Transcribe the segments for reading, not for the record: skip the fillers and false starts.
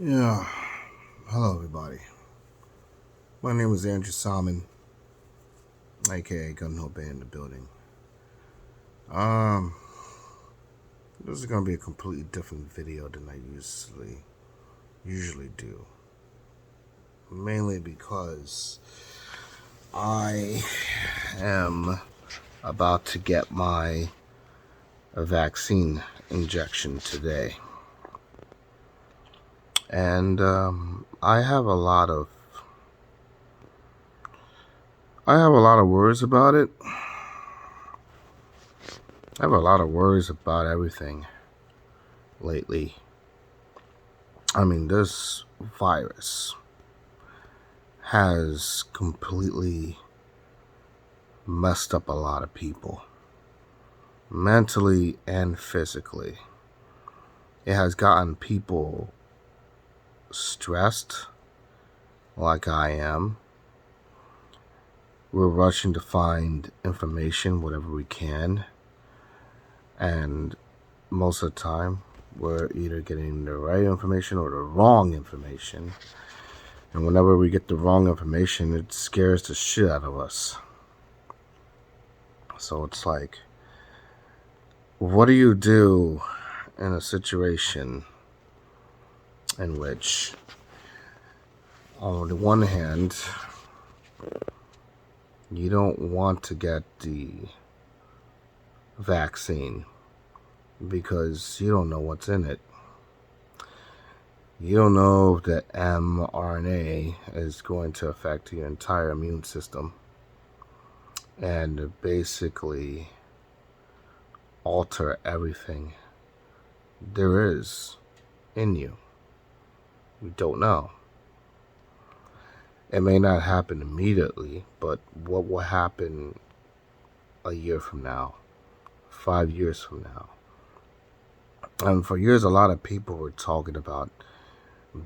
Yeah, hello everybody. My name is Andrew Salmon, aka Gun No Bay in the building. Um, this is gonna be a completely different video than I usually do. Mainly because I am about to get my vaccine injection today, and I have a lot of worries about it. I have a lot of worries about everything lately. I mean, this virus has completely messed up a lot of people, mentally and physically. It has gotten people stressed, like I am. We're rushing to find information, whatever we can, and most of the time, we're either getting the right information or the wrong information. And whenever we get the wrong information, it scares the shit out of us. So it's like, what do you do in a situation in which, on the one hand, you don't want to get the vaccine because you don't know what's in it. You don't know if the mRNA is going to affect your entire immune system and basically alter everything there is in you. We don't know. It may not happen immediately, but what will happen a year from now, 5 years from now? And for years, a lot of people were talking about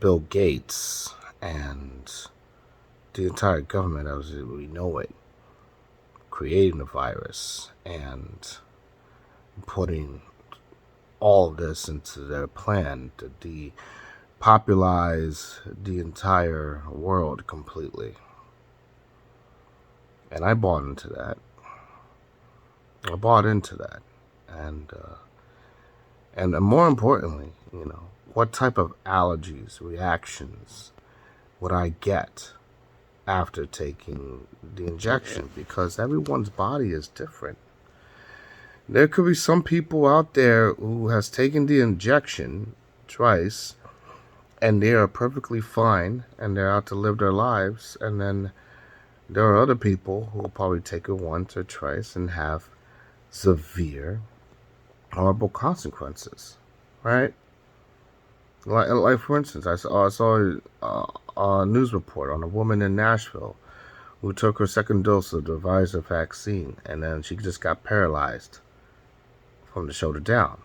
Bill Gates and the entire government as we know it creating the virus and putting all of this into their plan to depopulize the entire world completely. And I bought into that. And more importantly, what type of allergies, reactions would I get after taking the injection? Because everyone's body is different. There could be some people out there who has taken the injection twice and they are perfectly fine and they're out to live their lives, and then there are other people who will probably take it once or twice and have severe, horrible consequences, right? Like for instance, I saw a news report on a woman in Nashville who took her second dose of the Pfizer vaccine, and then she just got paralyzed from the shoulder down.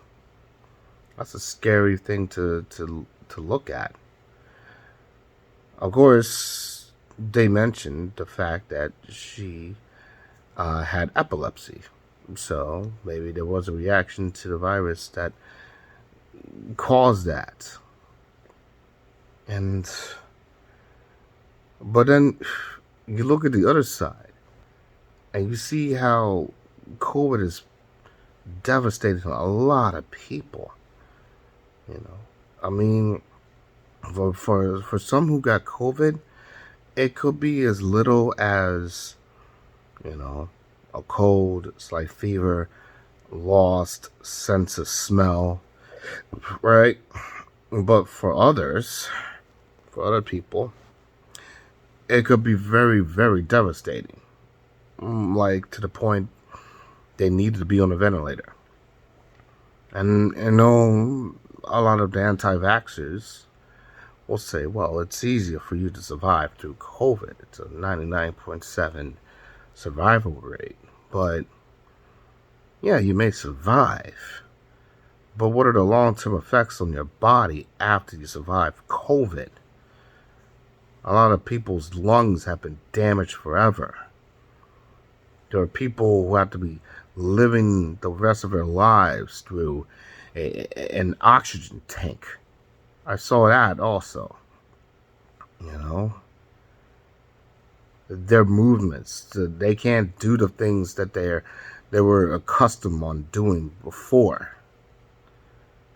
That's a scary thing to look at. Of course, they mentioned the fact that she had epilepsy, so maybe there was a reaction to the virus that caused that. But then you look at the other side and you see how COVID is devastating a lot of people. I mean, for some who got COVID, it could be as little as, a cold, slight fever, lost sense of smell, right? But for other people, it could be very, very devastating. Like to the point they needed to be on a ventilator. And a lot of the anti-vaxxers will say, well, it's easier for you to survive through COVID. It's a 99.7 survival rate. But yeah, you may survive. But what are the long-term effects on your body after you survive COVID? A lot of people's lungs have been damaged forever. There are people who have to be living the rest of their lives through an oxygen tank. I saw that also. You know, their movements, they can't do the things that they were accustomed on doing before.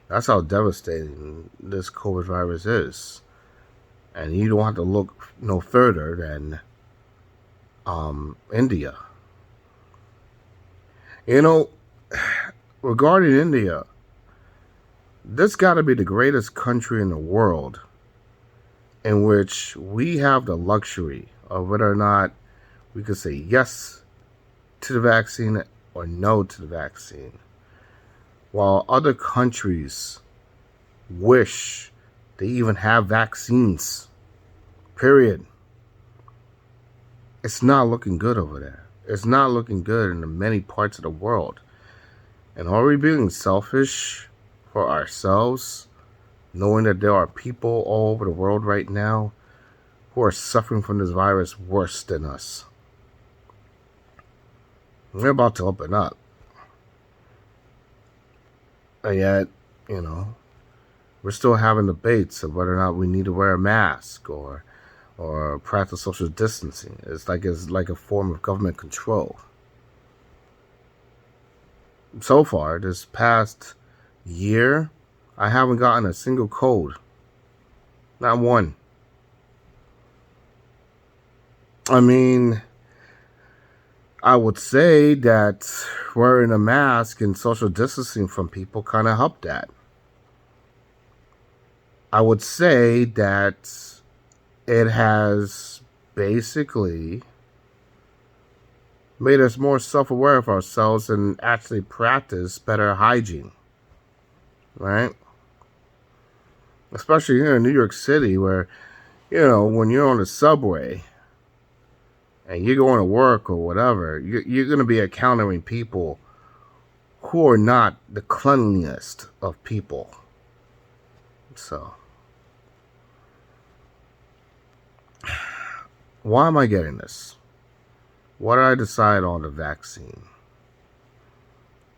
That's how devastating this COVID virus is. And you don't have to look no further than India. You know, regarding India, this got to be the greatest country in the world in which we have the luxury of whether or not we could say yes to the vaccine or no to the vaccine, while other countries wish they even have vaccines. Period. It's not looking good over there. It's not looking good in the many parts of the world. And are we being selfish for ourselves, knowing that there are people all over the world right now who are suffering from this virus worse than us? We're about to open up. And yet, we're still having debates of whether or not we need to wear a mask or practice social distancing. It's like a form of government control. So far, this past year, I haven't gotten a single cold. Not one. I mean, I would say that wearing a mask and social distancing from people kind of helped that. I would say that it has basically made us more self-aware of ourselves and actually practice better hygiene, right? Especially here in New York City where, when you're on the subway and you're going to work or whatever, you're going to be encountering people who are not the cleanliest of people. So, why am I getting this? Why did I decide on the vaccine?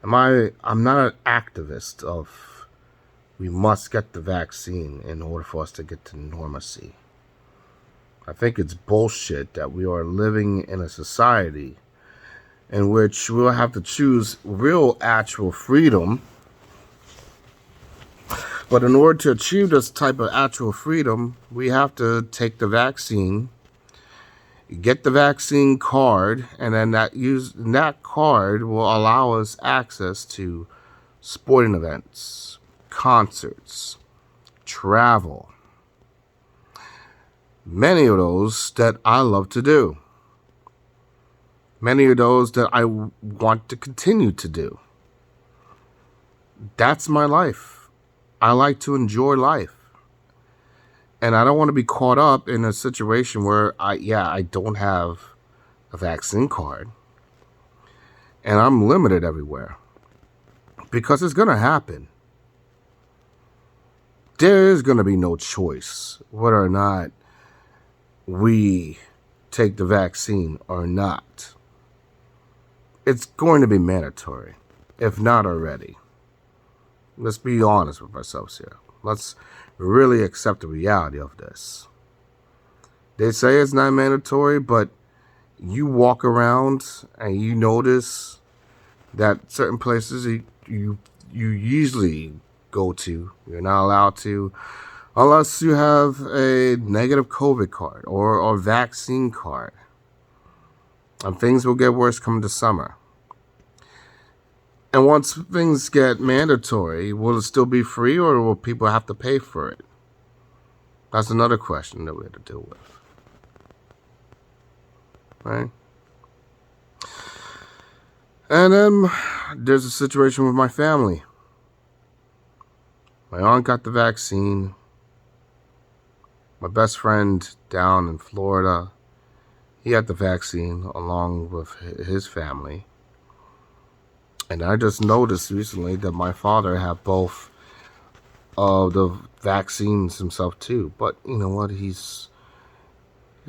I'm not an activist of we must get the vaccine in order for us to get to normalcy. I think it's bullshit that we are living in a society in which we'll have to choose real actual freedom. But in order to achieve this type of actual freedom, we have to take the vaccine, get the vaccine card, and then that card will allow us access to sporting events, concerts, travel. Many of those that I love to do. Many of those that I want to continue to do. That's my life. I like to enjoy life. And I don't want to be caught up in a situation where I don't have a vaccine card. And I'm limited everywhere. Because it's going to happen. There is going to be no choice whether or not we take the vaccine or not. It's going to be mandatory, if not already. Let's be honest with ourselves here. Let's really accept the reality of this. They say it's not mandatory, but you walk around and you notice that certain places you usually go to, you're not allowed to, unless you have a negative COVID card or vaccine card. And things will get worse coming to summer. And once things get mandatory, will it still be free or will people have to pay for it? That's another question that we have to deal with. Right? And then there's a situation with my family. My aunt got the vaccine. My best friend down in Florida, he had the vaccine along with his family. And I just noticed recently that my father had both of the vaccines himself too. But you know what? He's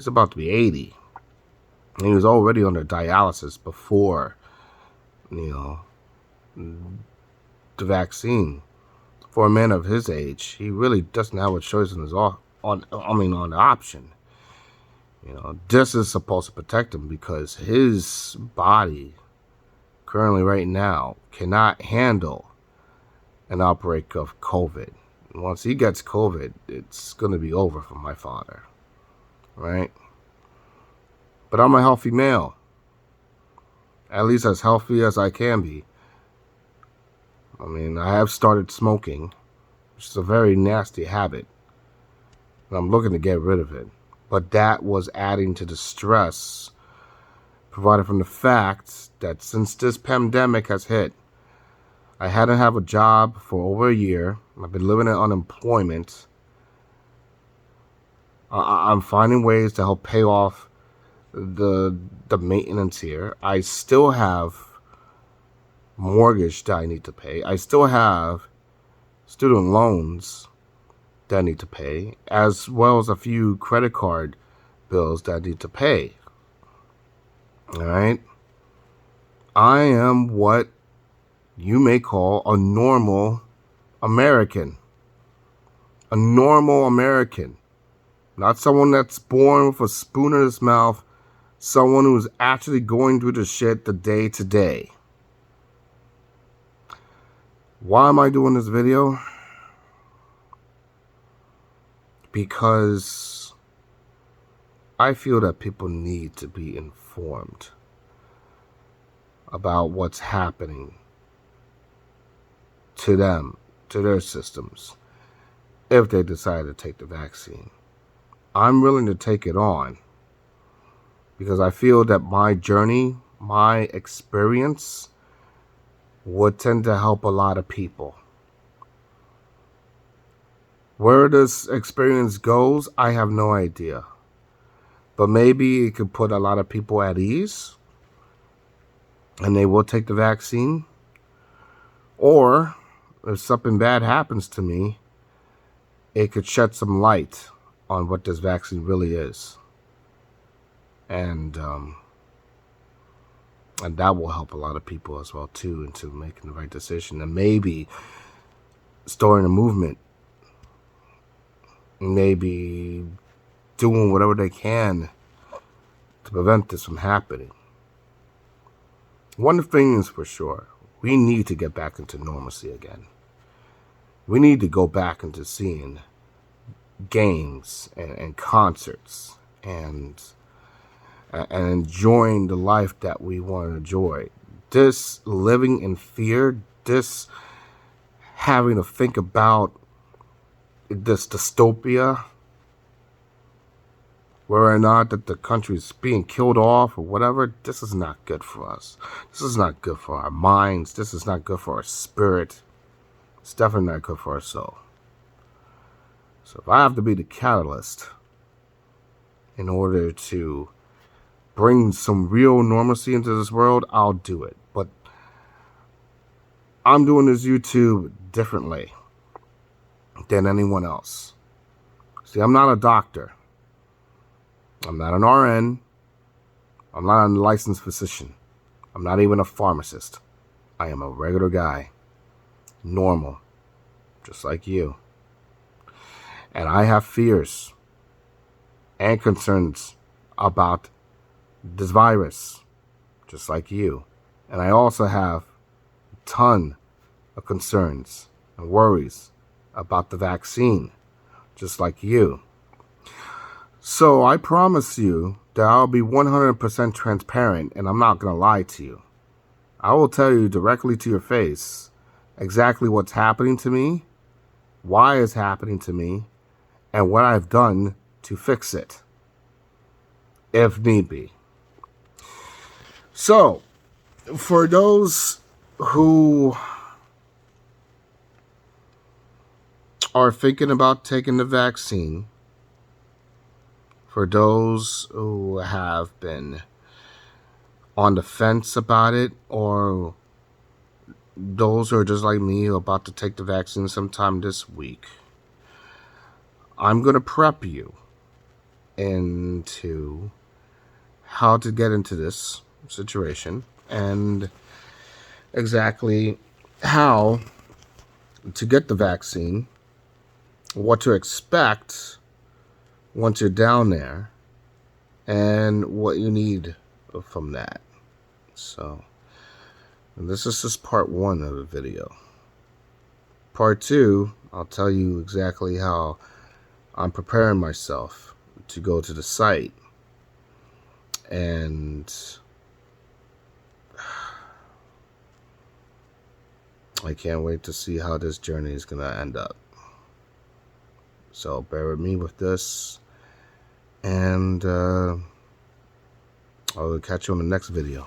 about to be 80. And he was already under dialysis before, the vaccine. for a man of his age, he really doesn't have a choice on the option. This is supposed to protect him because his body currently right now cannot handle an outbreak of COVID. Once he gets COVID, it's going to be over for my father, right? But I'm a healthy male, at least as healthy as I can be. I have started smoking, which is a very nasty habit, and I'm looking to get rid of it. But that was adding to the stress provided from the fact that since this pandemic has hit, I hadn't had a job for over a year. I've been living in unemployment. I'm finding ways to help pay off the maintenance here. I still have mortgage that I need to pay. I still have student loans that I need to pay, as well as a few credit card bills that I need to pay. All right? I am what you may call a normal American. A normal American. Not someone that's born with a spoon in his mouth. Someone who's actually going through the shit the day to day. Why am I doing this video? Because I feel that people need to be informed about what's happening to them, to their systems, if they decide to take the vaccine. I'm willing to take it on because I feel that my journey, my experience would tend to help a lot of people. Where this experience goes, I have no idea. But maybe it could put a lot of people at ease and they will take the vaccine. Or if something bad happens to me, it could shed some light on what this vaccine really is. And that will help a lot of people as well too into making the right decision and maybe starting a movement, maybe doing whatever they can to prevent this from happening. One thing is for sure, we need to get back into normalcy again. We need to go back into seeing games and concerts and enjoying the life that we want to enjoy. This living in fear, this having to think about this dystopia, whether or not that the country is being killed off or whatever, this is not good for us. This is not good for our minds. This is not good for our spirit. It's definitely not good for our soul. So if I have to be the catalyst in order to bring some real normalcy into this world, I'll do it. But I'm doing this YouTube differently than anyone else. See, I'm not a doctor. I'm not an RN. I'm not a licensed physician. I'm not even a pharmacist. I am a regular guy. Normal. Just like you. And I have fears and concerns about this virus. Just like you. And I also have a ton of concerns and worries about the vaccine. Just like you. So I promise you that I'll be 100% transparent and I'm not going to lie to you. I will tell you directly to your face exactly what's happening to me, why it's happening to me, and what I've done to fix it, if need be. So, for those who are thinking about taking the vaccine, for those who have been on the fence about it, or those who are just like me about to take the vaccine sometime this week, I'm going to prep you into how to get into this situation and exactly how to get the vaccine, what to expect once you're down there, and what you need from that. So, and this is just part 1 of the video. Part 2, I'll tell you exactly how I'm preparing myself to go to the site. And I can't wait to see how this journey is going to end up. So bear with me with this. And I'll catch you on the next video.